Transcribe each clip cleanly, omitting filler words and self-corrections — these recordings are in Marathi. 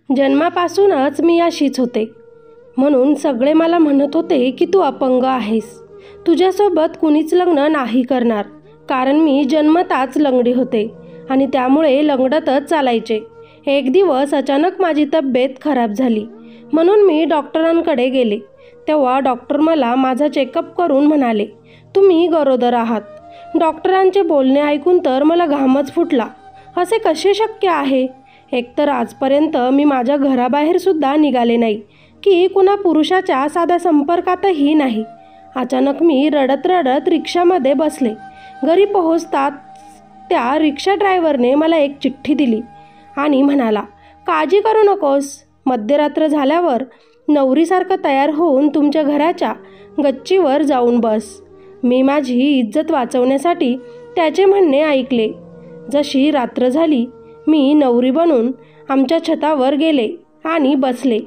जन्मापासूनच मी अशीच होते. म्हणून सगळे मला म्हणत होते की तू अपंग आहेस. तुझ्यासोबत कुणीच लग्न नाही करणार, कारण मी जन्मताच लंगडी होते आणि त्यामुळे लंगडतच चालायचे. एक दिवस अचानक माझी तब्येत खराब झाली, म्हणून मी डॉक्टरांकडे गेले. तेव्हा डॉक्टर मला माझा चेकअप करून म्हणाले, तुम्ही गरोदर आहात. डॉक्टरांचे बोलणे ऐकून तर मला घामच फुटला. असे कसे शक्य आहे? एकतर आजपर्यंत मी माझ्या घराबाहेरसुद्धा निघाले नाही, की कुणा पुरुषाच्या साध्या संपर्कातही नाही. अचानक मी रडत रडत रिक्षामध्ये बसले. घरी पोहोचताच त्या रिक्षा ड्रायव्हरने मला एक चिठ्ठी दिली आणि म्हणाला, काळजी करू नकोस. मध्यरात्र झाल्यावर नवरीसारखं तयार होऊन तुमच्या घराच्या गच्चीवर जाऊन बस. मी माझी इज्जत वाचवण्यासाठी त्याचे म्हणणे ऐकले. जशी रात्र झाली, मी नवरी बनून आमच्या छतावर गेले आणि बसले.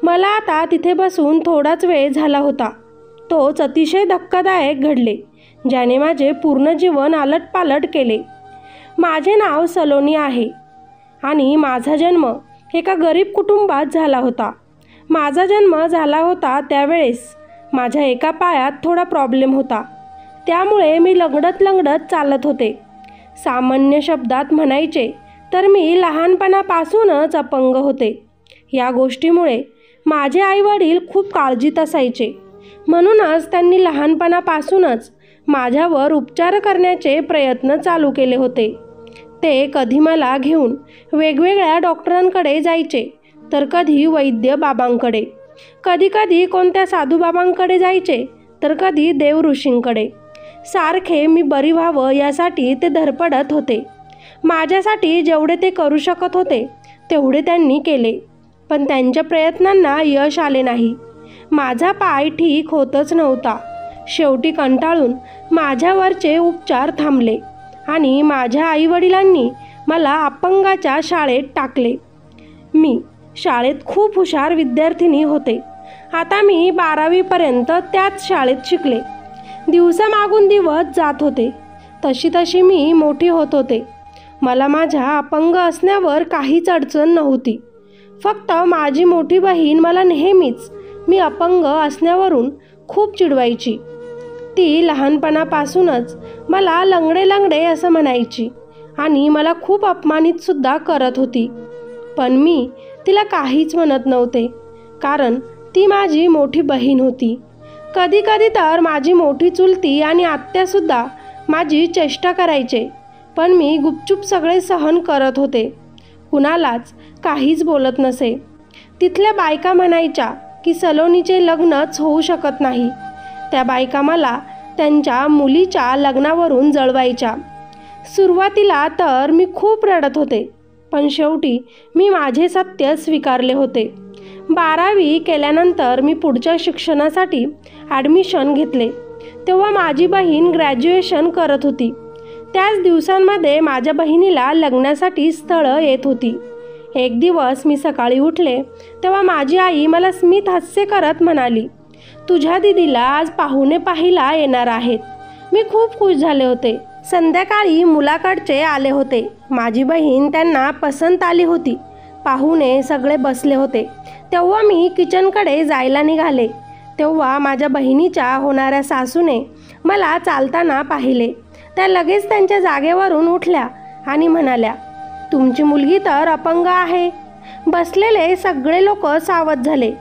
मला आता तिथे बसून थोडाच वेळ झाला होता. तोच अतिशय धक्कादायक घडले, ज्याने माझे पूर्ण जीवन आलटपालट केले. माझे नाव सलोनी आहे आणि माझा जन्म एका गरीब कुटुंबात झाला होता. माझा जन्म झाला होता त्यावेळेस माझ्या एका पायात थोडा प्रॉब्लेम होता. त्यामुळे मी लंगडत लंगडत चालत होते. सामान्य शब्दात म्हणायचे तर मी लहानपणापासूनच अपंग होते. या गोष्टीमुळे माझे आईवडील खूप काळजीत असायचे. म्हणूनच त्यांनी लहानपणापासूनच माझ्यावर उपचार करण्याचे प्रयत्न चालू केले होते. ते कधी मला घेऊन वेगवेगळ्या डॉक्टरांकडे जायचे, तर कधी वैद्य बाबांकडे, कधी कोणत्या साधूबाबांकडे जायचे, तर कधी देवऋषींकडे. सारखे मी बरी व्हावं यासाठी ते धडपडत होते. माझ्यासाठी जेवढे ते करू शकत होते तेवढे त्यांनी केले, पण त्यांच्या प्रयत्नांना यश आले नाही. माझा पाय ठीक होतच नव्हता. शेवटी कंटाळून माझ्यावरचे उपचार थांबले आणि माझ्या आईवडिलांनी मला अपंगाच्या शाळेत टाकले. मी शाळेत खूप हुशार विद्यार्थिनी होते. आता मी 12वीपर्यंत त्याच शाळेत शिकले. दिवसामागून दिवस जात होते. तशी मी मोठी होत होते. मला माझ्या अपंग असण्यावर काहीच अडचण नव्हती. फक्त माझी मोठी बहीण मला नेहमीच मी अपंग असण्यावरून खूप चिडवायची. ती लहानपणापासूनच मला लंगडे लंगडे असं म्हणायची आणि मला खूप अपमानितसुद्धा करत होती. पण मी तिला काहीच म्हणत नव्हते, कारण ती माझी मोठी बहीण होती. कधी तर माझी मोठी चुलती आणि आत्यासुद्धा माझी चेष्टा करायचे, पण मी गुपचूप सगळे सहन करत होते. कुणालाच काहीच बोलत नसे. तिथल्या बायका म्हणायच्या की सलोनीचे लग्नच होऊ शकत नाही. त्या बायका मला त्यांच्या मुलीच्या लग्नावरून जळवायच्या. सुरुवातीला तर मी खूप रडत होते, पण शेवटी मी माझे सत्य स्वीकारले होते. 12वी केल्यानंतर मी पुढच्या शिक्षणासाठी ॲडमिशन घेतले. तेव्हा माझी बहीण ग्रॅज्युएशन करत होती. त्याच दिवसांमध्ये माझ्या बहिणीला लग्नासाठी स्थळं येत होती. एक दिवस मी सकाळी उठले तेव्हा माझी आई मला स्मित हास्य करत म्हणाली, तुझ्या दीदीला आज पाहुणे पाहायला येणार आहेत. मी खूप खुश झाले होते. संध्याकाळी मुलाकडचे आले होते. माझी बहीण त्यांना पसंत आली होती. पाहुणे सगळे बसले होते. तेव्हा मी किचनकडे जायला निघाले. तेव्हा माझ्या बहिणीच्या होणाऱ्या सासूने मला चालताना पाहिले. त्या लगेच त्यांच्या जागेवरून उठल्या आणि म्हणाल्या, तुमची मुलगी तर अपंग आहे. बसलेले सगळे लोक सावध झाले.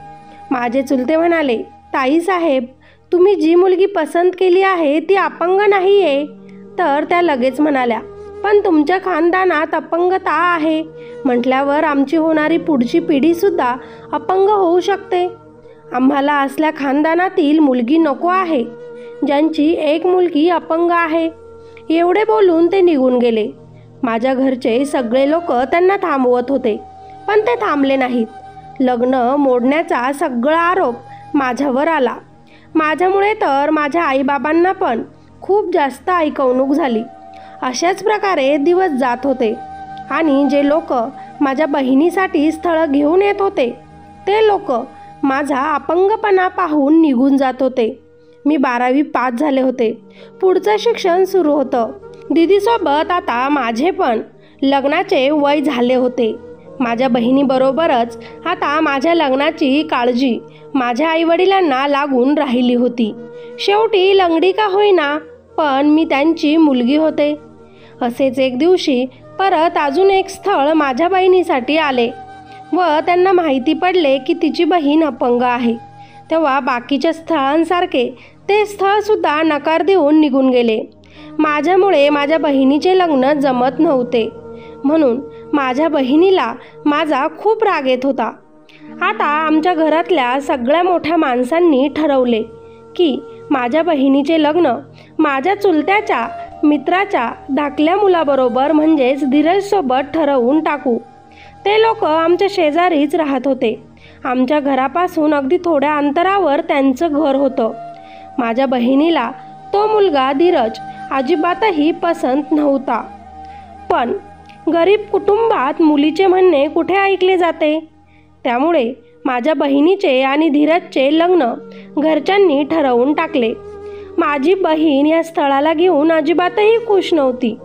माझे चुलते म्हणाले, ताईसाहेब, तुम्ही जी मुलगी पसंत केली आहे ती अपंग नाही आहे. तर त्या लगेच म्हणाल्या, पण तुमच्या खानदानात अपंगता आहे म्हटल्यावर आमची होणारी पुढची पिढीसुद्धा अपंग होऊ शकते. आम्हाला असल्या खानदानातील मुलगी नको आहे, ज्यांची एक मुलगी अपंग आहे. एवढे बोलून ते निघून गेले. माझ्या घरचे सगळे लोक त्यांना थांबवत होते, पण ते थांबले नाहीत. लग्न मोडण्याचा सगळा आरोप माझ्यावर आला. माझ्यामुळे तर माझ्या आईबाबांना पण खूप जास्त ऐकवणूक झाली. अशाच प्रकारे दिवस जात होते आणि जे लोक माझ्या बहिणीसाठी स्थळं घेऊन येत होते ते लोक माझा अपंगपणा पाहून निघून जात होते. मी 12वी पास झाले होते. पुढचं शिक्षण सुरू होतं. दीदीसोबत आता माझे पण लग्नाचे वय झाले होते. माझ्या बहिणीबरोबरच आता माझ्या लग्नाची काळजी माझ्या आईवडिलांना लागून राहिली होती. शेवटी लंगडी का होईना, पण मी त्यांची मुलगी होते. असेच एक दिवशी परत अजून एक स्थळ माझ्या बहिणीसाठी आले व त्यांना माहिती पडले की तिची बहीण अपंग आहे. तेव्हा बाकीच्या स्थळांसारखे ते स्थळसुद्धा नकार देऊन निघून गेले. माझ्यामुळे माझ्या बहिणीचे लग्न जमत नव्हते, म्हणून माझ्या बहिणीला माझा खूप राग येत होता. आता आमच्या घरातल्या सगळ्या मोठ्या माणसांनी ठरवले की माझ्या बहिणीचे लग्न माझ्या चुलत्याच्या मित्राच्या धाकल्या मुलाबरोबर म्हणजेच धीरजसोबत ठरवून टाकू. ते लोक आमच्या शेजारीच राहत होते. आमच्या घरापासून अगदी थोड्या अंतरावर त्यांचं घर होतं. माझ्या बहिणीला तो मुलगा धीरज अजिबातही पसंत नव्हता, पण गरीब कुटुंबात मुलीचे म्हणणे कुठे ऐकले जाते. त्यामुळे माझ्या बहिणीचे आणि धीरजचे लग्न घरच्यांनी ठरवून टाकले. माझी बहीण या स्थळाला घेऊन अजिबातही खुश नव्हती.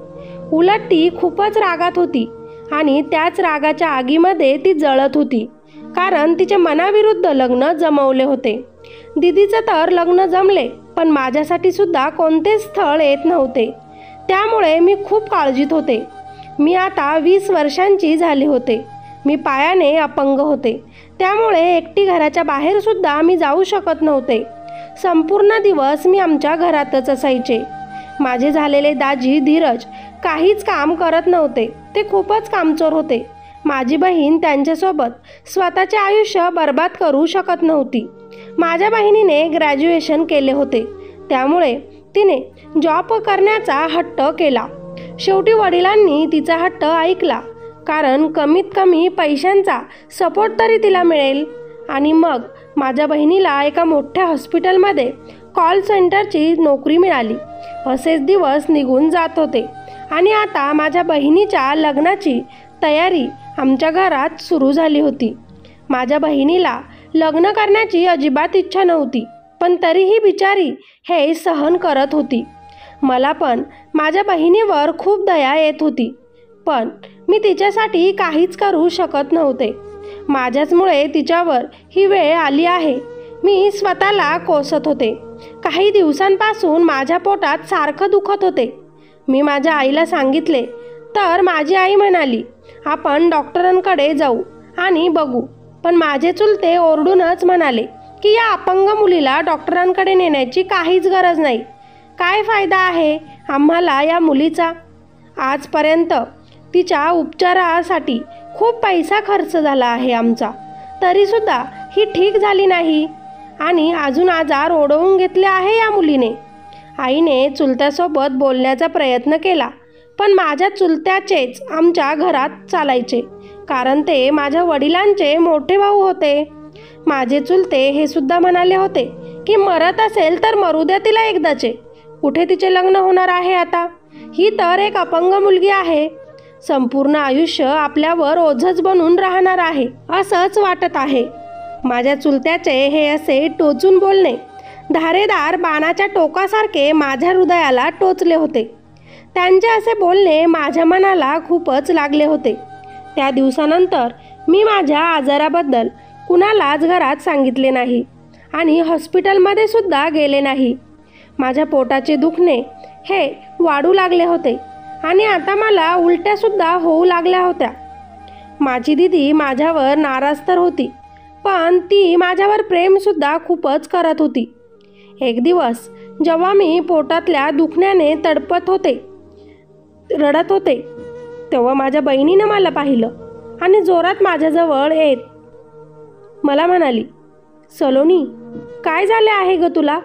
उलट ती खूपच रागात होती आणि त्याच रागाच्या आगीमध्ये ती जळत होती, कारण तिच्या मनाविरुद्ध लग्न जमवले होते. दीदीचं तर लग्न जमले, पण माझ्यासाठी सुद्धा कोणतेच स्थळ येत नव्हते. त्यामुळे मी खूप काळजीत होते. मी आता 20 वर्षांची झाली होते. मी पायाने अपंग होते, त्यामुळे एकटी घराच्या बाहेर सुद्धा मी जाऊ शकत नव्हते. संपूर्ण दिवस मी आमच्या घरातच असायचे. माझे झालेले दाजी धीरज काहीच काम करत नव्हते. ते खूपच कामचोर होते. माझी बहीण त्यांच्यासोबत स्वतःचे आयुष्य बर्बाद करू शकत नव्हती. माझ्या बहिणीने ग्रॅज्युएशन केले होते, त्यामुळे तिने जॉब करण्याचा हट्ट केला. शेवटी वडिलांनी तिचा हट्ट ऐकला, कारण कमीत कमी पैशांचा सपोर्ट तरी तिला मिळेल. आणि मग माझ्या बहिणीला एका मोठ्या हॉस्पिटलमध्ये कॉल सेंटरची नोकरी मिळाली. असेच दिवस निघून जात होते आणि आता माझ्या बहिणीच्या लग्नाची तयारी आमच्या घरात सुरू झाली होती. माझ्या बहिणीला लग्न करण्याची अजिबात इच्छा नव्हती, पण तरीही बिचारी हे सहन करत होती. मला पण माझ्या बहिणीवर खूप दया येत होती, पण मी तिच्यासाठी काहीच करू शकत नव्हते. माझ्याचमुळे तिच्यावर ही वेळ आली आहे. मी स्वतःला कोसत होते. काही दिवसांपासून माझ्या पोटात सारखं दुखत होते. मी माझ्या आईला सांगितले तर माझी आई म्हणाली, आपण डॉक्टरांकडे जाऊ आणि बघू. पण माझे चुलते ओरडूनच म्हणाले की या अपंग मुलीला डॉक्टरांकडे नेण्याची काहीच गरज नाही. काय फायदा आहे आम्हाला या मुलीचा? आजपर्यंत तिच्या उपचारासाठी खूप पैसा खर्च झाला आहे आमचा, तरीसुद्धा ही ठीक झाली नाही आणि अजून आजार ओढवून घेतले आहे या मुलीने. आईने चुलत्यासोबत बोलण्याचा प्रयत्न केला, पण माझ्या चुलत्याचेच आमच्या घरात चालायचे, कारण ते माझ्या वडिलांचे मोठे भाऊ होते. माझे चुलते हे सुद्धा म्हणाले होते की मरत असेल तर मरू द्या तिला एकदाचे. कुठे तिचे लग्न होणार आहे आता? ही तर एक अपंग मुलगी आहे. संपूर्ण आयुष्य आपल्यावर ओझच बनून राहणार आहे असंच वाटत आहे. माझ्या चुलत्याचे हे असे टोचून बोलणे धारेदार बाणाच्या टोकासारखे माझ्या हृदयाला टोचले होते. त्यांचे असे बोलणे माझ्या मनाला खूपच लागले होते. त्या दिवसानंतर मी माझ्या आजाराबद्दल कुणालाच घरात सांगितले नाही आणि हॉस्पिटलमध्ये सुद्धा गेले नाही. माझ्या पोटाचे दुखणे हे वाढू लागले होते आणि आता मला उलट्यासुद्धा होऊ लागल्या होत्या. माझी दीदी माझ्यावर नाराज तर होती, पण ती माझ्यावर प्रेमसुद्धा खूपच करत होती. एक दिवस जेव्हा मी पोटातल्या दुखण्याने तडपत होते, रडत होते, तेव्हा माझ्या बहिणीनं मला पाहिलं आणि जोरात माझ्याजवळ येत मला म्हणाली, सलोनी, काय झाले आहे ग तुला?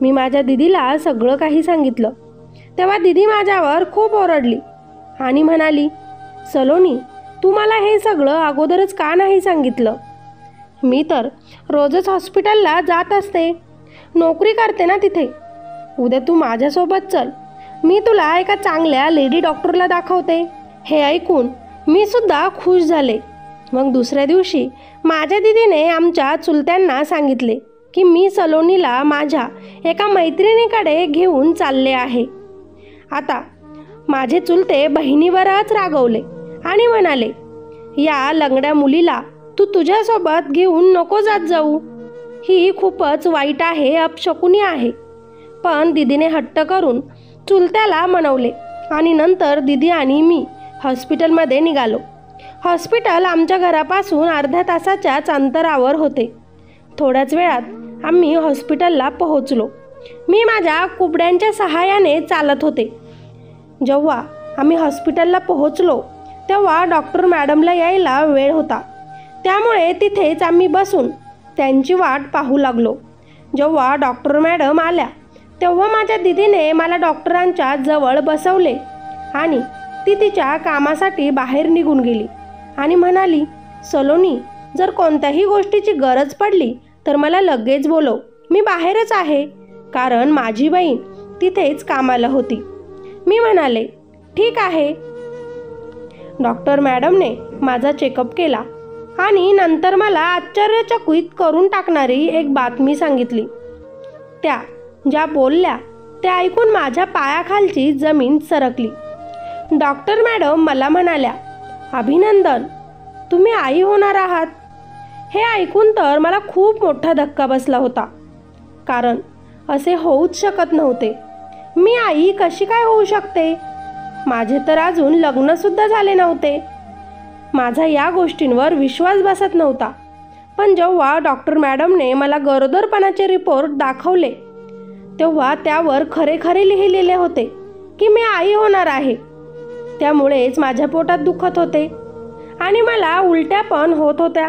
मी माझ्या दीदीला सगळं काही सांगितलं. तेव्हा दीदी माझ्यावर खूप ओरडली आणि म्हणाली, सलोनी, तू मला हे सगळं अगोदरच का नाही सांगितलं? मी तर रोजच हॉस्पिटलला जात असते, नोकरी करते ना तिथे. उद्या तू माझ्यासोबत चल, मी तुला एका चांगल्या लेडी डॉक्टरला दाखवते. हे ऐकून मी सुद्धा खुश झाले. मग दुसऱ्या दिवशी माझ्या दीदीने आमच्या चुलत्यांना सांगितले की मी सलोनीला माझ्या एका मैत्रिणीकडे घेऊन चालले आहे. आता माझे चुलते बहिणीवरच रागवले आणि म्हणाले, या लंगड्या मुलीला तू तुझ्यासोबत घेऊन नको जात जाऊ. ही खूपच वाईट आहे, अपशकुनी आहे. पण दीदीने हट्ट करून चुलत्याला मनवले आणि नंतर दीदी आणि मी हॉस्पिटलमध्ये निघालो. हॉस्पिटल आमच्या घरापासून अर्ध्या तासाच्याच अंतरावर होते. थोड्याच वेळात आम्ही हॉस्पिटलला पोहोचलो. मी माझ्या कुबड्यांच्या सहाय्याने चालत होते. जेव्हा आम्ही हॉस्पिटलला पोहोचलो तेव्हा डॉक्टर मॅडमला यायला वेळ होता. त्यामुळे तिथेच आम्ही बसून त्यांची वाट पाहू लागलो. जेव्हा डॉक्टर मॅडम आल्या तेव्हा माझ्या दीदीने मला डॉक्टरांच्या जवळ बसवले आणि ती तिच्या कामासाठी बाहेर निघून गेली आणि म्हणाली, सलोनी, जर कोणत्याही गोष्टीची गरज पडली तर मला लगेच बोलव, मी बाहेरच आहे. कारण माझी बहीण तिथेच कामाला होती. मी म्हणाले, ठीक आहे. डॉक्टर मॅडमने माझा चेकअप केला आणि नंतर मला आश्चर्यचकित करून टाकणारी एक बातमी सांगितली. त्या ज्या बोलल्या त्या ऐकून माझ्या पायाखालची जमीन सरकली. डॉक्टर मॅडम मला म्हणाल्या, अभिनंदन, तुम्ही आई होणार आहात. हे ऐकून तर मला खूप मोठा धक्का बसला होता. कारण असे होऊच शकत नव्हते. मी आई कशी काय होऊ शकते? माझे तर अजून लग्नसुद्धा झाले नव्हते. माझा या गोष्टींवर विश्वास बसत नव्हता. पण जेव्हा डॉक्टर मॅडमने मला गरोदरपणाचे रिपोर्ट दाखवले तेव्हा त्यावर खरे खरे लिहिलेले होते की मी आई होणार आहे. त्यामुळेच माझ्या पोटात दुखत होते आणि मला उलट्या पण होत होत्या.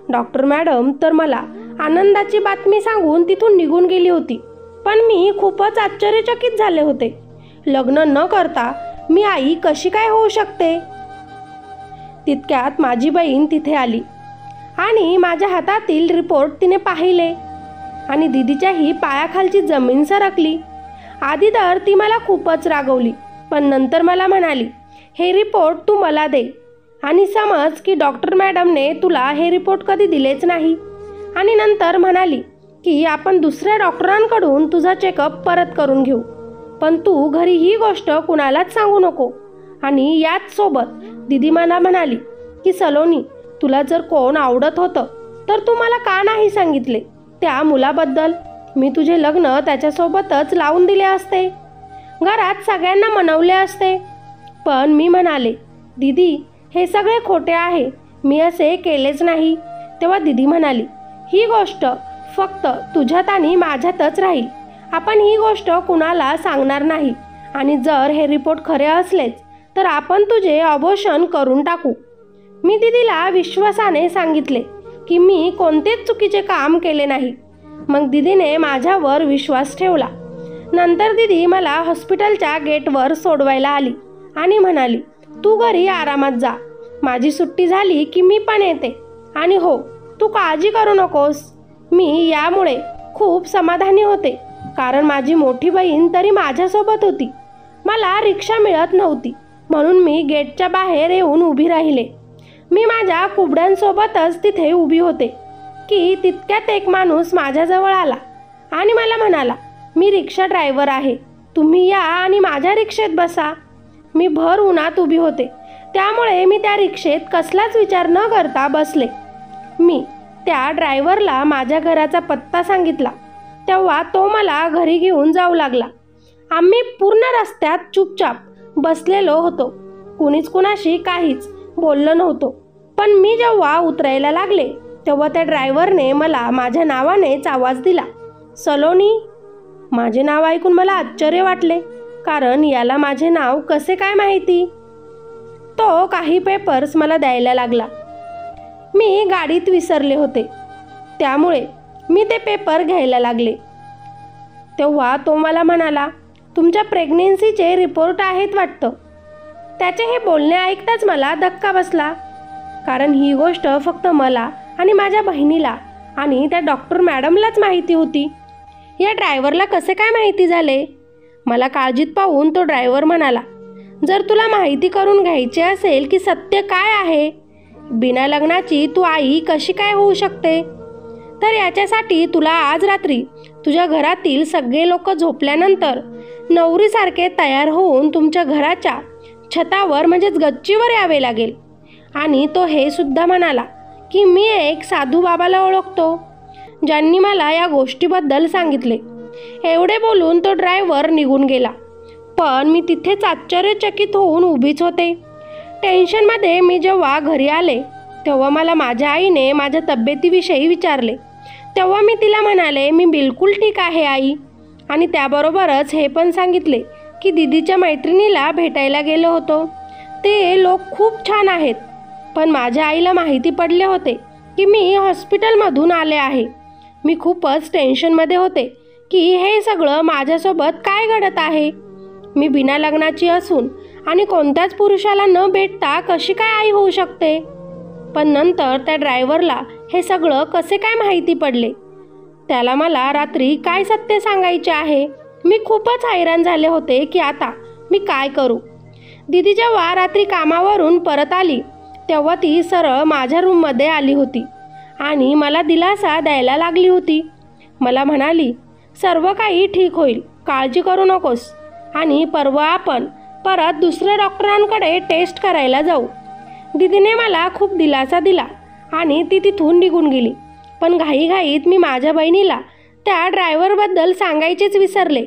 डॉक्टर मॅडम तर मला आनंदाची बातमी सांगून तिथून निघून गेली होती. पण मी खूपच आश्चर्यचकित झाले होते. लग्न न करता मी आई कशी काय होऊ शकते? तितक्यात माझी बहीण तिथे आली आणि माझ्या हातातील रिपोर्ट तिने पाहिले आणि दीदीच्याही पायाखालची जमीन सरकली. आधी तर ती मला खूपच रागवली, पण नंतर मला म्हणाली, हे रिपोर्ट तू मला दे आणि समज की डॉक्टर मॅडमने तुला हे रिपोर्ट कधी दिलेच नाही. आणि नंतर म्हणाली की आपण दुसऱ्या डॉक्टरांकडून तुझा चेकअप परत करून घेऊ, पण तू घरी ही गोष्ट कुणालाच सांगू नको. आणि याच सोबत दीदी मला म्हणाली की सलोनी, तुला जर कोण आवडत होतं तर तू मला का नाही सांगितले? त्या मुलाबद्दल मी तुझे लग्न त्याच्यासोबतच लावून दिले असते, घरात सगळ्यांना मनवले असते. पण मी म्हणाले, दीदी, हे सगळे खोटे आहे, मी असे केलेच नाही. तेव्हा दीदी म्हणाली, ही गोष्ट फक्त तुझ्यात आणि माझ्यातच राहील. आपण ही गोष्ट कुणाला सांगणार नाही आणि जर हे रिपोर्ट खरे असलेच तर आपण तुझे अबॉर्शन करून टाकू. मी दीदीला विश्वासाने सांगितले की मी कोणतेच चुकीचे काम केले नाही. मग दीदीने माझ्यावर विश्वास ठेवला. नंतर दीदी मला हॉस्पिटलच्या गेटवर सोडवायला आली आणि म्हणाली, तू घरी आरामात जा, माझी सुट्टी झाली की मी पण येते. आणि हो, तू काळजी करू नकोस. मी यामुळे खूप समाधानी होते कारण माझी मोठी बहीण तरी माझ्यासोबत होती. मला रिक्षा मिळत नव्हती म्हणून मी गेटच्या बाहेर येऊन उभी राहिले. मी माझ्या कुबड्यांसोबतच तिथे उभी होते की तितक्यात एक माणूस माझ्याजवळ आला आणि मला म्हणाला, मी रिक्षा ड्रायव्हर आहे, तुम्ही या आणि माझ्या रिक्षेत बसा. मी भर उन्हात उभी होते त्यामुळे मी त्या रिक्षेत कसलाच विचार न करता बसले. मी त्या ड्रायव्हरला माझ्या घराचा पत्ता सांगितला तेव्हा तो मला घरी घेऊन जाऊ लागला. आम्ही पूर्ण रस्त्यात चुपचाप बसलेलो होतो. कुणीच कुणाशी काहीच बोललो नव्हतो. पण मी जेव्हा उतरायला लागले तेव्हा त्या ड्रायव्हरने मला माझ्या नावानेच आवाज दिला, सलोनी. माझे नाव ऐकून मला आश्चर्य वाटले कारण याला माझे नाव कसे काय माहिती. तो काही पेपर्स मला द्यायला लागला. मी गाडीत विसरले होते त्यामुळे मी ते पेपर घ्यायला लागले. तेव्हा तो मला म्हणाला, तुमच्या प्रेग्नेन्सीचे रिपोर्ट आहेत वाटतं. त्याचे हे बोलणे ऐकताच मला धक्का बसला कारण ही गोष्ट फक्त मला आणि माझ्या बहिणीला आणि त्या डॉक्टर मॅडमलाच माहिती होती. या ड्रायव्हरला कसे काय माहिती झाले? मला काळजीत पाहून तो ड्रायव्हर म्हणाला, जर तुला माहिती करून घ्यायचे असेल की सत्य काय आहे, बिना लग्नाची तू आई कशी काय होऊ शकते, तर याच्यासाठी तुला आज रात्री तुझ्या घरातील सगळे लोक झोपल्यानंतर नवरीसारखे तयार होऊन तुमच्या घराच्या छतावर म्हणजेच गच्चीवर यावे लागेल आणि तो हे सुद्धा म्हणाला की मी एक साधू बाबाला ओळखतो, ज्यांनी मला या गोष्टीबद्दल सांगितले. एवढे बोलून तो ड्रायव्हर निघून गेला. पण मी तिथेच आश्चर्यचकित होऊन उभीच होते. टेन्शनमध्ये मी जेव्हा घरी आले तेव्हा मला माझ्या आईने माझ्या तब्येतीविषयी विचारले. तेव्हा मी तिला म्हणाले, मी बिलकुल ठीक आहे आई. आणि त्याबरोबरच हे पण सांगितले की दीदीच्या मैत्रिणीला भेटायला गेलो होतो, ते लोक खूप छान आहेत. पण माझ्या आईला माहिती पडले होते की मी हॉस्पिटलमधून आले आहे. मी खूपच टेन्शनमध्ये होते की हे सगळं माझ्यासोबत काय घडत आहे. मी बिना लग्नाची असून आणि कोणत्याच पुरुषाला न भेटता कशी काय आई होऊ शकते. पण नंतर त्या ड्रायव्हरला हे सगळं कसे काय माहिती पडले, त्याला मला रात्री काय सत्य सांगायचे आहे. मी खूपच हैराण झाले होते की आता मी काय करू. दीदी जेव्हा रात्री कामावरून परत आली तेव्हा ती सरळ माझ्या रूममध्ये आली होती आणि मला दिलासा द्यायला लागली होती. मला म्हणाली, सर्व काही ठीक होईल, काळजी करू नकोस आणि परवा आपण परत दुसऱ्या डॉक्टरांकडे टेस्ट करायला जाऊ. दीदीने मला खूप दिलासा दिला आणि ती तिथून निघून गेली. पण घाईघाईत मी माझ्या बहिणीला त्या ड्रायव्हरबद्दल सांगायचेच विसरले.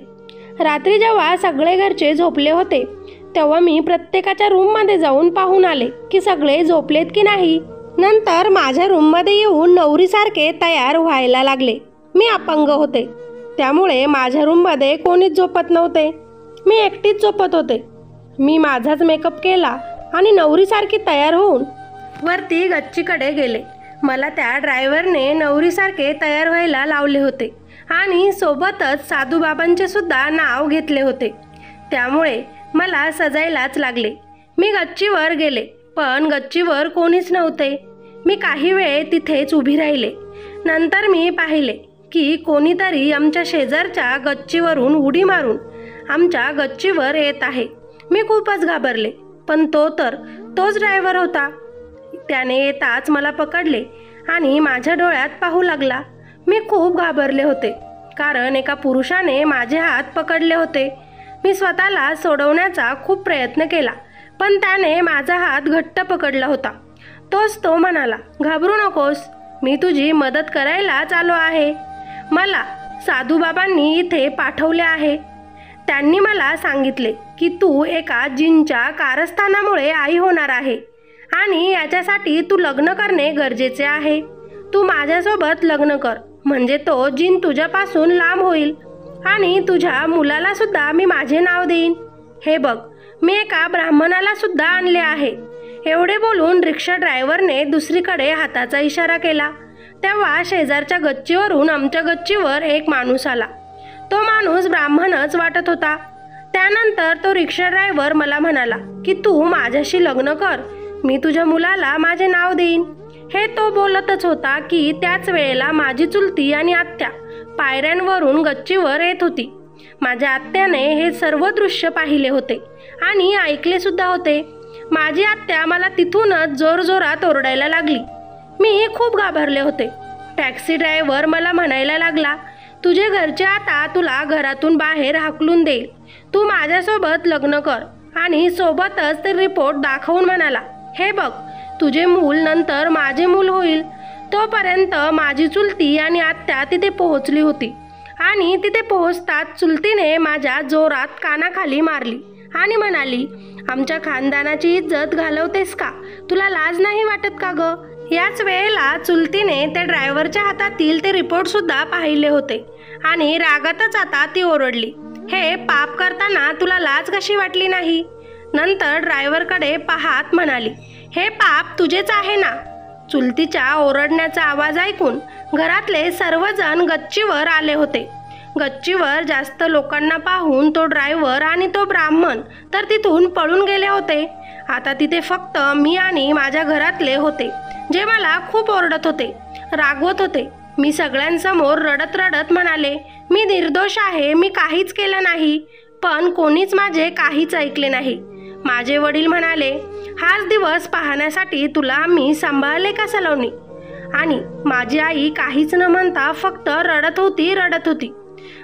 रात्री जेव्हा सगळे घरचे झोपले होते तेव्हा मी प्रत्येकाच्या रूममध्ये जाऊन पाहून आले की सगळे झोपलेत की नाही. नंतर माझ्या रूममध्ये येऊन नवरीसारखे तयार व्हायला लागले. मी अपंग होते, त्यामुळे माझ्या रूममध्ये कोणीच झोपत नव्हते. मी एकटीच झोपत होते. मी माझाच मेकअप केला आणि नवरीसारखी तयार होऊन वरती गच्चीकडे गेले. मला त्या ड्रायव्हरने नवरीसारखे तयार व्हायला लावले होते आणि सोबतच साधूबाबांचे सुद्धा नाव घेतले होते. त्यामुळे मला सजायलाच लागले. मी गच्चीवर गेले, पण गच्चीवर कोणीच नव्हते. मी काही वेळ तिथेच उभी राहिले. नंतर मी पाहिले की कोणीतरी आमच्या शेजारच्या गच्चीवरून उडी मारून आमच्या गच्चीवर येत आहे. मी खूपच घाबरले, पण तोच ड्रायव्हर होता. त्याने येताच मला पकडले आणि माझ्या डोळ्यात पाहू लागला. मी खूप घाबरले होते, कारण एका पुरुषाने माझे हात पकडले होते. मी स्वतःला सोडवण्याचा खूप प्रयत्न केला, पण त्याने माझा हात घट्ट पकडला होता. तो म्हणाला, घाबरू नकोस, मी तुझी मदत करायलाच आलो आहे. मला साधूबाबांनी इथे पाठवले आहे. त्यांनी मला सांगितले की तू एका जिनच्या कारस्थानामुळे आई होणार आहे आणि याच्यासाठी तू लग्न करणे गरजेचे आहे. तू माझ्यासोबत लग्न कर, म्हणजे तो जिन तुझ्यापासून लांब होईल आणि तुझ्या मुलाला सुद्धा मी माझे नाव देईन. हे बघ, मी एका ब्राह्मणाला सुद्धा आणले आहे. एवढे बोलून रिक्षा ड्रायव्हरने दुसरीकडे हाताचा इशारा केला. तेव्हा शेजारच्या गच्चीवरून आमच्या गच्चीवर एक माणूस आला. तो माणूस ब्राह्मणच वाटत होता. त्यानंतर तो रिक्षा ड्रायव्हर मला म्हणाला की तू माझ्याशी लग्न कर, मी तुझ्या मुलाला माझे नाव देईन. हे तो बोलतच होता की त्याच वेळेला माझी चुलती आणि आत्या पायऱ्यांवरून गच्चीवर येत होती. माझ्या आत्याने हे सर्व दृश्य पाहिले होते आणि ऐकले सुद्धा होते. माझी आत्या मला तिथूनच जोरजोरात ओरडायला लागली. मी खूप घाबरले होते. टॅक्सी ड्रायव्हर मला म्हणायला लागला, तुझे घरचे आता तुला घरातून बाहेर हाकलून देईल, तू माझ्यासोबत लग्न कर. आणि सोबतच ते रिपोर्ट दाखवून म्हणाला, हे बघ, तुझे मूल नंतर माझे मूल होईल. तोपर्यंत माझी चुलती आणि आत्या तिथे पोहोचली होती आणि तिथे पोहोचताच चुलतीने माझ्या जोरात कानाखाली मारली आणि म्हणाली, आमच्या खानदानाची इज्जत घालवतेस का? तुला लाज नाही वाटत का ग? याच वेळेला चुलतीने त्या ड्रायव्हरच्या हातातील ते रिपोर्ट सुद्धा पाहिले होते आणि रागातच आता ती ओरडली, हे पाप करताना तुला लाज कशी वाटली नाही? नंतर ड्रायव्हरकडे पाहत म्हणाली, हे पाप तुझेच आहे ना? चुलतीच्या ओरडण्याचा आवाज ऐकून घरातले सर्वजण गच्चीवर आले होते. गच्चीवर जास्त लोकांना पाहून तो ड्रायव्हर आणि तो ब्राह्मण तर तिथून पळून गेले होते. आता तिथे फक्त मी आणि माझ्या घरातले होते, जे मला खूप ओरडत होते, रागवत होते. मी सगळ्यांसमोर रडत रडत म्हणाले, मी निर्दोष आहे, मी काहीच केलं नाही. पण कोणीच माझे काहीच ऐकले नाही. माझे वडील म्हणाले, हाच दिवस पाहण्यासाठी तुला मी सांभाळले का सलोनी? आणि माझी आई काहीच न म्हणता फक्त रडत होती.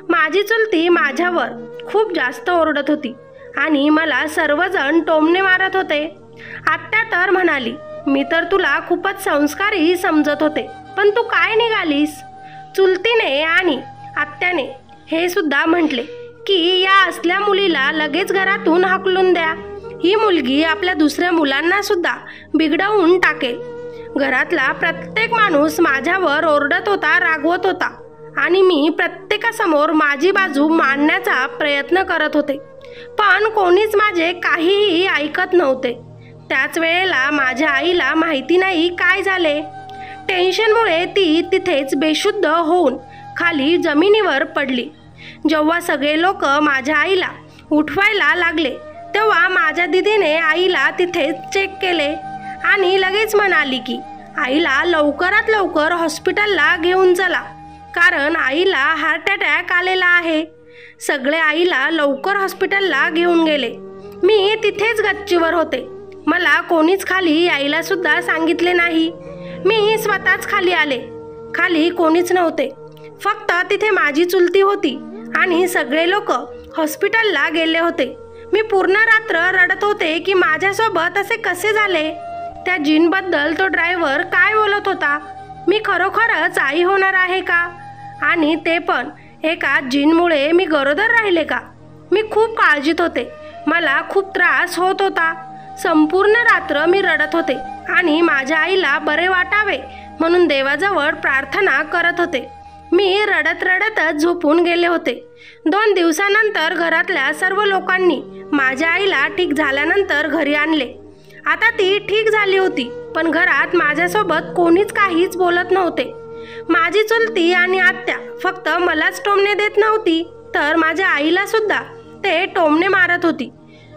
माझी चुलती माझ्यावर खूप जास्त ओरडत होती आणि मला सर्वजण टोमणे मारत होते. आत्या तर म्हणाली, मी तर तुला खूपच संस्कारी समजत होते, पण तू काय निघालीस? चुलतीने आणि आत्याने हे सुद्धा म्हटले की या असल्या मुलीला लगेच घरातून हाकलून द्या. ही मुलगी आपल्या दुसऱ्या मुलांना सुद्धा बिघडवून टाकेल. घरातला प्रत्येक माणूस माझ्यावर ओरडत होता, रागवत होता आणि मी प्रत्येकासमोर माझी बाजू मांडण्याचा प्रयत्न करत होते, पण कोणीच माझे काहीही ऐकत नव्हते. त्याच वेळेला माझ्या आईला माहिती नाही काय झाले. टेन्शनमुळे ती तिथेच बेशुद्ध होऊन खाली जमिनीवर पडली. जेव्हा सगळे लोक माझ्या आईला उठवायला लागले तेव्हा माझ्या दीदीने आईला तिथेच चेक केले आणि लगेच म्हणाली की आईला लवकरात लवकर हॉस्पिटलला घेऊन चला, कारण आईला हार्ट अटॅक आलेला आहे. सगळे आईला लवकर हॉस्पिटलला घेऊन गेले. मी तिथेच गच्चीवर होते. मला कोणीच खाली यायला सुद्धा सांगितले नाही. मी स्वतःच खाली आले. खाली कोणीच नव्हते, फक्त तिथे माझी चुलती होती आणि सगळे लोक हॉस्पिटलला गेले होते. मी पूर्ण रात्र रडत होते की माझ्यासोबत असे कसे झाले. त्या जीनबद्दल तो ड्रायव्हर काय बोलत होता? मी खरोखरच आई होणार आहे का? आणि ते पण एका जीनमुळे मी गरोदर राहिले का? मी खूप काळजीत होते. मला खूप त्रास होत होता. संपूर्ण रात्र मी रडत होते आणि माझ्या आईला बरे वाटावे म्हणून देवाजवळ प्रार्थना करत होते. मी रडत रडतच झोपून गेले होते. 2 दिवसानंतर घरातल्या सर्व लोकांनी माझ्या आईला ठीक झाल्यानंतर घरी आणले. आता ती ठीक झाली होती, पण घरात माझ्यासोबत कोणीच काहीच बोलत नव्हते. माझी चुलती आणि आत्या फक्त मलाच टोमणे देत नव्हती, तर माझ्या आईला सुद्धा ते टोमणे मारत होती.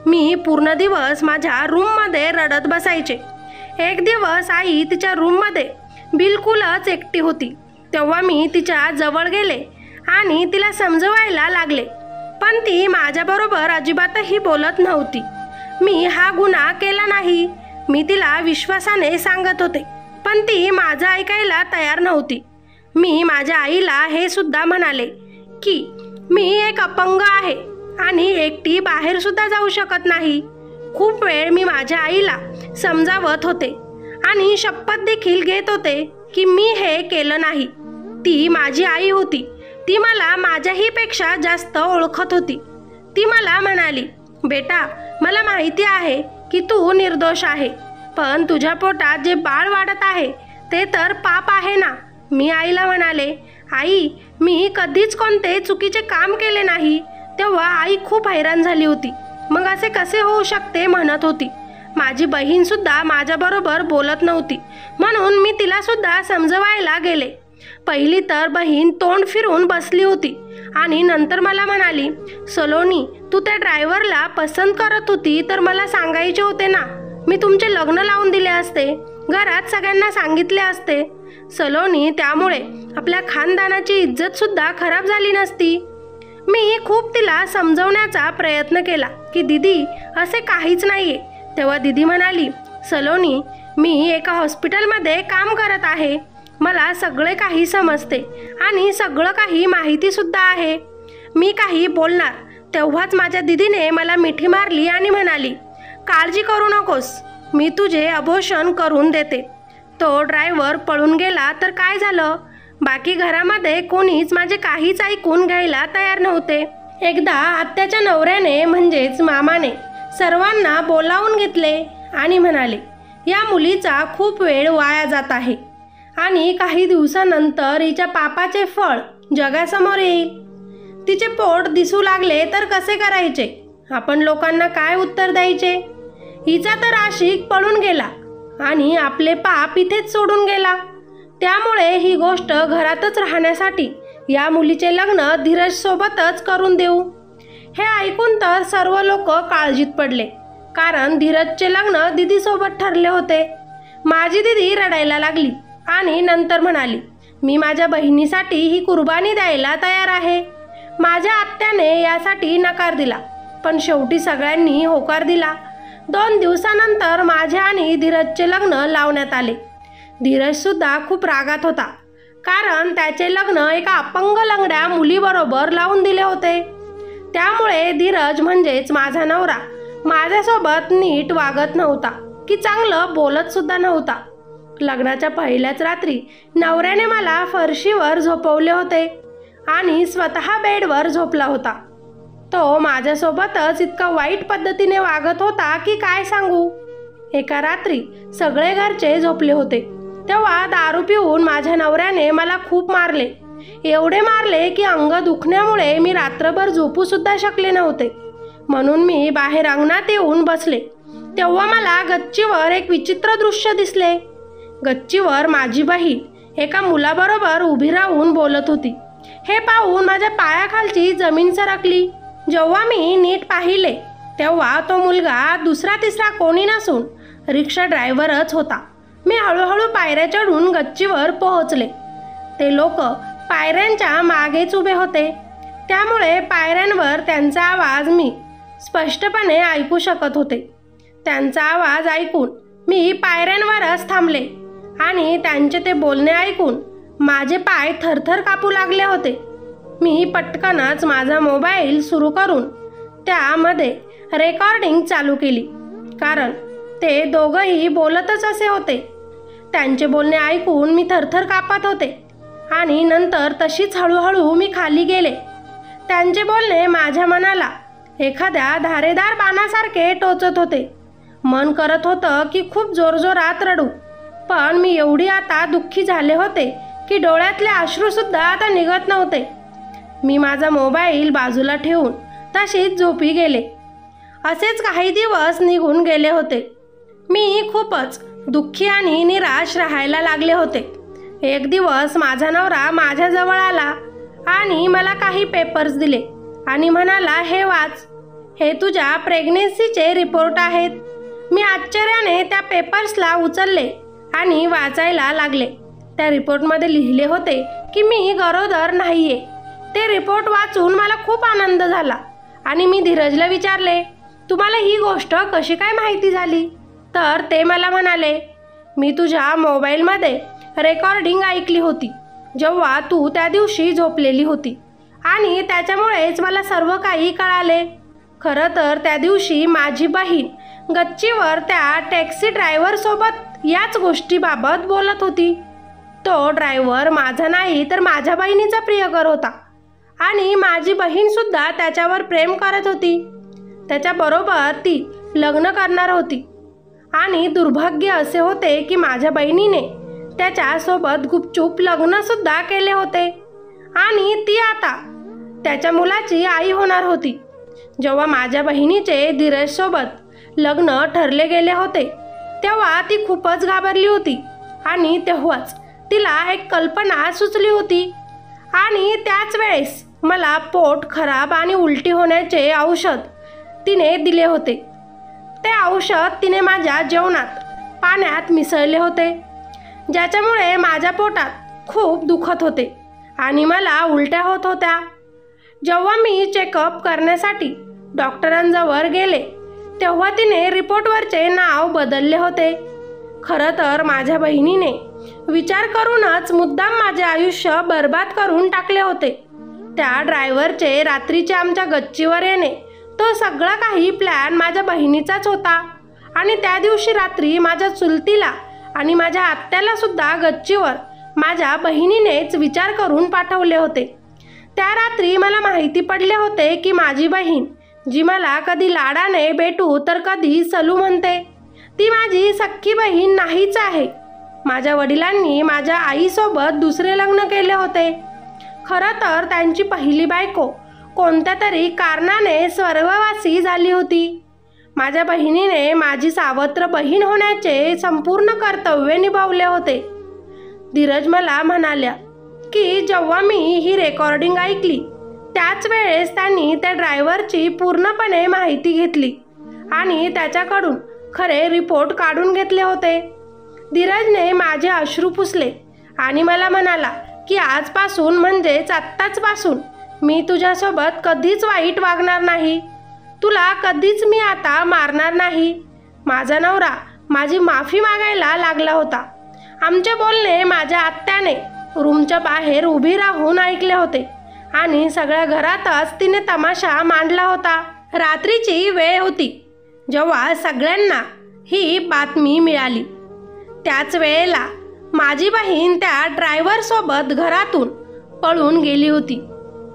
मी पूर्ण दिवस माझ्या रूममध्ये रडत बसायचे. एक दिवस आई तिच्या रूममध्ये बिलकुलच एकटी होती. तेव्हा मी तिच्या जवळ गेले आणि तिला समजवायला लागले, पण ती माझ्याबरोबर अजिबातही बोलत नव्हती. मी हा गुन्हा केला नाही, मी तिला विश्वासाने सांगत होते, पण ती माझं ऐकायला तयार नव्हती. मी माझ्या आईला हे सुद्धा म्हणाले की मी एक अपंग आहे आणि एकटी बाहेर सुद्धा जाऊ शकत नाही. खूप वेळ मी माझ्या आईला समजावत होते आणि शपथ देखील घेत होते की मी हे केलं नाही. ती माझी आई होती. ती मला माझ्याही पेक्षा जास्त ओळखत होती. ती मला म्हणाली, बेटा, मला माहिती आहे की तू निर्दोष आहे, पण तुझ्या पोटात जे बाळ वाढत आहे ते तर पाप आहे ना. मी आईला म्हणाले, आई, मी कधीच कोणते चुकीचे काम केले नाही. तेव्हा आई खूप हैराण झाली होती. मग असे कसे होऊ शकते म्हणत होती. माझी बहीण सुद्धा माझ्याबरोबर बोलत नव्हती, म्हणून मी तिला सुद्धा समजवायला गेले. पहिली तर बहीण तोंड फिरून बसली होती आणि नंतर मला म्हणाली, सलोनी, तू त्या ड्रायव्हरला पसंत करत होती तर मला सांगायचे होते ना. मी तुमचे लग्न लावून दिले असते, घरात सगळ्यांना सांगितले असते. सलोनी, त्यामुळे आपल्या खानदानाची इज्जत सुद्धा खराब झाली नसती. मी खूप तिला समजवण्याचा प्रयत्न केला की दीदी, असे काहीच नाहीये. तेव्हा दीदी म्हणाली, सलोनी, मी एका हॉस्पिटलमध्ये काम करत आहे. मला सगळे काही समजते आणि सगळं काही माहिती सुद्धा आहे. मी काही बोलणार तेव्हाच माझ्या दीदीने मला मिठी मारली आणि म्हणाली, काळजी करू नकोस, मी तुझे अबॉर्शन करून देते. तो ड्रायव्हर पळून गेला तर काय झालं? बाकी घरामध्ये कोणीच माझे काहीच ऐकून घ्यायला तयार नव्हते. एकदा आत्याच्या नवऱ्याने म्हणजेच मामाने सर्वांना बोलावून घेतले आणि म्हणाले, या मुलीचा खूप वेळ वाया जात आहे आणि काही दिवसानंतर हिच्या पापाचे फळ जगासमोर येईल. तिचे पोट दिसू लागले तर कसे करायचे? आपण लोकांना काय उत्तर द्यायचे? हिचा तर आशिक पळून गेला आणि आपले पाप इथेच सोडून गेला. त्यामुळे ही गोष्ट घरातच राहण्यासाठी या मुलीचे लग्न धीरज सोबतच करून देऊ. हे ऐकून तर सर्व लोक काळजीत पडले, कारण धीरजचे लग्न दीदीसोबत ठरले होते. माझी दीदी रडायला लागली आणि नंतर म्हणाली, मी माझ्या बहिणीसाठी ही कुर्बानी द्यायला तयार आहे. माझ्या आत्याने यासाठी नकार दिला, पण शेवटी सगळ्यांनी होकार दिला. 2 दिवसानंतर माझे आणि धीरजचे लग्न लावण्यात आले. धीरजसुद्धा खूप रागात होता, कारण त्याचे लग्न एका अपंग लंगड्या मुलीबरोबर लावून दिले होते. त्यामुळे धीरज म्हणजेच माझा नवरा माझ्यासोबत नीट वागत नव्हता. की चांगलं बोलतसुद्धा नव्हता. लग्नाच्या पहिल्याच रात्री नवऱ्याने मला फरशीवर झोपवले होते आणि स्वतः बेडवर झोपला होता. तो माझ्यासोबतच इतका वाईट पद्धतीने वागत होता की काय सांगू. एका रात्री सगळे घरचे झोपले होते तेव्हा दारू पिऊन माझ्या नवऱ्याने मला खूप मारले. एवढे मारले की अंग दुखण्यामुळे मी रात्रभर झोपूसुद्धा शकले नव्हते. म्हणून मी बाहेर अंगणात येऊन बसले तेव्हा मला गच्चीवर एक विचित्र दृश्य दिसले. गच्चीवर माझी बहीण एका मुलाबरोबर उभी राहून बोलत होती. हे पाहून माझ्या पायाखालची जमीन सरकली. जेव्हा मी नीट पाहिले तेव्हा तो मुलगा दुसरा तिसरा कोणी नसून रिक्षा ड्रायव्हरच होता. मी हळूहळू पायऱ्या चढून गच्चीवर पोहोचले. ते लोक पायऱ्यांच्या मागेच उभे होते त्यामुळे पायऱ्यांवर त्यांचा आवाज मी स्पष्टपणे ऐकू शकत होते. त्यांचा आवाज ऐकून मी पायऱ्यांवरच थांबले आणि त्यांचे ते बोलणे ऐकून माझे पाय थरथर कापू लागले होते. मी पटकनच माझा मोबाईल सुरू करून त्यामध्ये रेकॉर्डिंग चालू केली कारण ते दोघंही बोलतच असे होते. त्यांचे बोलणे ऐकून मी थरथर कापत होते आणि नंतर तशीच हळूहळू मी खाली गेले. त्यांचे बोलणे माझ्या मनाला एखाद्या धारेदार बाणासारखे टोचत होते. मन करत होतं की खूप जोरजोरात रडू, पण मी एवढी आता दुःखी झाले होते की डोळ्यातले अश्रूसुद्धा आता निघत नव्हते. मी माझा मोबाईल बाजूला ठेवून तशीच झोपी गेले. असेच काही दिवस निघून गेले होते. मी खूपच दुःखी आणि निराश राहायला लागले होते. एक दिवस माझा नवरा माझ्याजवळ आला आणि मला काही पेपर्स दिले आणि म्हणाला, हे वाच, हे तुझ्या प्रेग्नेन्सीचे रिपोर्ट आहेत. मी आश्चर्याने त्या पेपर्सला उचलले आणि वाचायला लागले. त्या रिपोर्टमध्ये लिहिले होते की मी गरोदर नाहीये. ते रिपोर्ट वाचून मला खूप आनंद झाला आणि मी धीरजला विचारले, तुम्हाला ही गोष्ट कशी काय माहिती झाली? तर ते मला म्हणाले, मी तुझ्या मोबाईलमध्ये रेकॉर्डिंग ऐकली होती जेव्हा तू त्या दिवशी झोपलेली होती आणि त्याच्यामुळेच मला सर्व काही कळाले. खरं तर त्या दिवशी माझी बहीण गच्चीवर त्या टॅक्सी ड्रायव्हरसोबत याच गोष्टीबाबत बोलत होती. तो ड्रायव्हर माझा नाही तर माझ्या बहिणीचा प्रियकर होता आणि माझी बहीणसुद्धा त्याच्यावर प्रेम करत होती. त्याच्याबरोबर ती लग्न करणार होती आणि दुर्भाग्य असे होते की माझ्या बहिणीने त्याच्यासोबत गुपचूप लग्नसुद्धा केले होते आणि ती आता त्याच्या मुलाची आई होणार होती. जेव्हा माझ्या बहिणीचे धीरजसोबत लग्न ठरले गेले होते तेव्हा ती खूपच घाबरली होती आणि तेव्हाच तिला एक कल्पना सुचली होती आणि त्याच वेळेस मला पोट खराब आणि उलटी होण्याचे औषध तिने दिले होते. ते औषध तिने माझ्या जेवणात पाण्यात मिसळले होते ज्याच्यामुळे माझ्या पोटात खूप दुखत होते आणि मला उलट्या होत होत्या. जेव्हा मी चेकअप करण्यासाठी डॉक्टरांजवळ गेले तेव्हा तिने रिपोर्टवरचे नाव बदलले होते. खरं तर माझ्या बहिणीने विचार करूनच मुद्दाम माझे आयुष्य बर्बाद करून टाकले होते. त्या ड्रायव्हरचे रात्रीचे आमच्या गच्चीवर येणे तो सगळा काही प्लॅन माझ्या बहिणीचाच होता आणि त्या दिवशी रात्री माझ्या चुलतीला आणि माझ्या आत्याला सुद्धा गच्चीवर माझ्या बहिणीनेच विचार करून पाठवले होते. त्या रात्री मला माहिती पडले होते की माझी बहीण, जी मला कधी लाडाने बेटू तर कधी सलू म्हणते, ती माझी सख्खी बहीण नाहीच आहे. माझ्या वडिलांनी माझ्या आईसोबत दुसरे लग्न केले होते. खरं तर त्यांची पहिली बायको कोणत्या तरी कारणाने स्वर्गवासी झाली होती. माझ्या बहिणीने माझी सावत्र बहीण होण्याचे संपूर्ण कर्तव्य निभावले होते. धीरज मला म्हणाल्या की जेव्हा मी ही रेकॉर्डिंग ऐकली त्याच वेळेस त्यांनी त्या ड्रायव्हरची पूर्णपणे माहिती घेतली आणि त्याच्याकडून खरे रिपोर्ट काढून घेतले होते. धीरजने माझे अश्रू पुसले आणि मला म्हणाला की आजपासून म्हणजेच आत्ताचपासून मी तुझ्यासोबत कधीच वाईट वागणार नाही. तुला कधीच मी आता मारणार नाही. माझा नवरा माझी माफी मागायला लागला होता. आमचे बोलणे माझ्या आत्याने रूमच्या बाहेर उभी राहून ऐकले होते आणि सगळ्या घरातच तिने तमाशा मांडला होता. रात्रीची वेळ होती जेव्हा सगळ्यांना ही बातमी मिळाली. त्याच वेळेला माझी बहीण त्या ड्रायव्हरसोबत घरातून पळून गेली होती.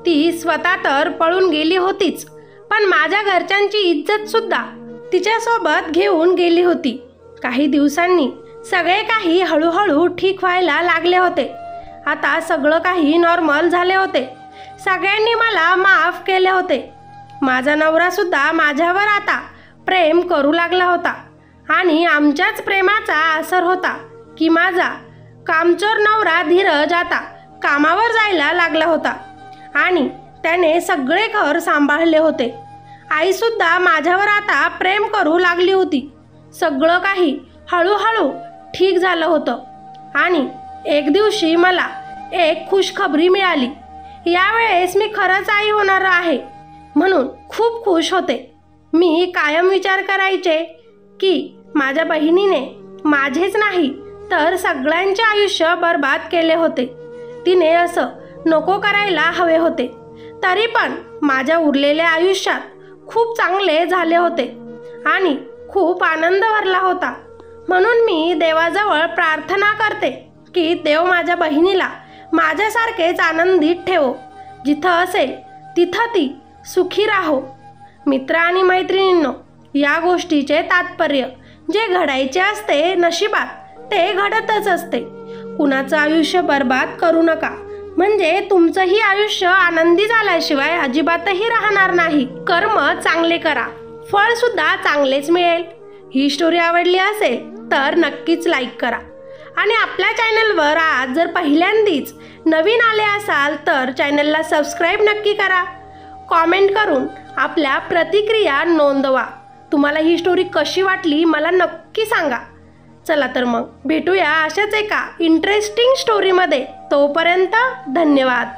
ती स्वतः तर पळून गेली होतीच, पण माझ्या घरच्यांची इज्जतसुद्धा तिच्यासोबत घेऊन गेली होती. काही दिवसांनी सगळे काही हळूहळू ठीक व्हायला लागले होते. आता सगळं काही नॉर्मल झाले होते. सगळ्यांनी मला माफ केले होते. माझा नवरासुद्धा माझ्यावर आता प्रेम करू लागला होता आणि आमच्याच प्रेमाचा असर होता की माझा कामचोर नवरा धीरज आता कामावर जायला लागला होता आणि त्याने सगळे घर सांभाळले होते. आईसुद्धा माझ्यावर आता प्रेम करू लागली होती. सगळं काही हळूहळू ठीक झालं होतं आणि एक दिवशी मला एक खुशखबरी मिळाली. यावेळेस मी खरंच आई होणार आहे म्हणून खूप खुश होते. मी कायम विचार करायचे की माझ्या बहिणीने माझेच नाही तर सगळ्यांचे आयुष्य बर्बाद केले होते. तिने असं नको करायला हवे होते. तरी पण माझ्या उरलेल्या आयुष्यात खूप चांगले झाले होते आणि खूप आनंद भरला होता. म्हणून मी देवाजवळ प्रार्थना करते की देव माझ्या बहिणीला माझ्यासारखेच आनंदित ठेवो. जिथं असेल तिथं ती सुखी राहो. मित्र आणि मैत्रिणींनो, या गोष्टीचे तात्पर्य जे घडायचे असते नशिबात ते घडतच असते. कुणाचं आयुष्य बर्बाद करू नका, म्हणजे तुमचंही आयुष्य आनंदी झाल्याशिवाय अजिबातही राहणार नाही. कर्म चांगले करा, फळ सुद्धा चांगलेच मिळेल. ही स्टोरी आवडली असेल तर नक्कीच लाईक करा आणि आपल्या चॅनलवर आज जर पहिल्यांदाच नवीन आले असाल तर चॅनलला सबस्क्राईब नक्की करा. कॉमेंट करून आपल्या प्रतिक्रिया नोंदवा. तुम्हाला ही स्टोरी कशी वाटली मला नक्की सांगा. चला तर मग भेटूया अशाच एका इंटरेस्टिंग स्टोरीमध्ये. तोपर्यंत धन्यवाद.